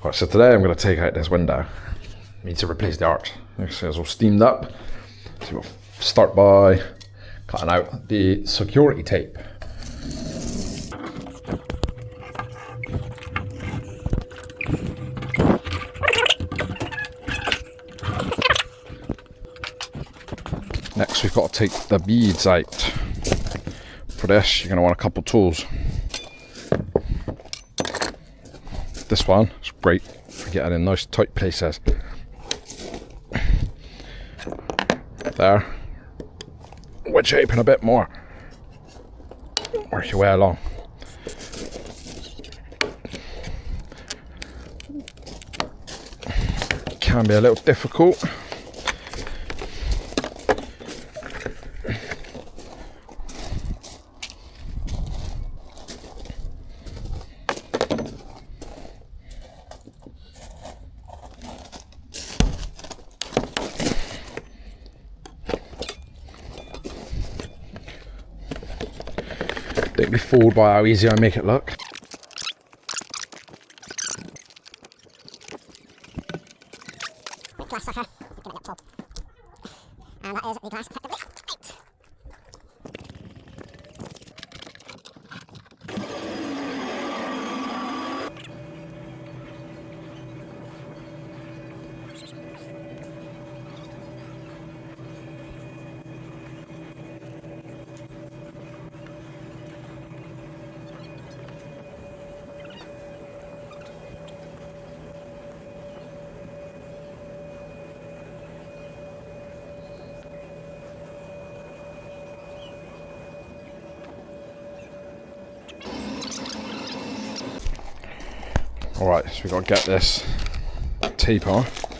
Right, so today I'm going to take out this window. I need to replace the arch. It's all steamed up. So we'll start by cutting out the security tape. Next we've got to take the beads out. For this you're going to want a couple tools. This one is great for getting in nice tight places. There. Wedge it open a bit more. Work your way along. Can be a little difficult. Don't be fooled by how easy I make it look. Glass sucker, it's gonna get full. And that is the glass effectively out. Alright, so we've got to get this tape off.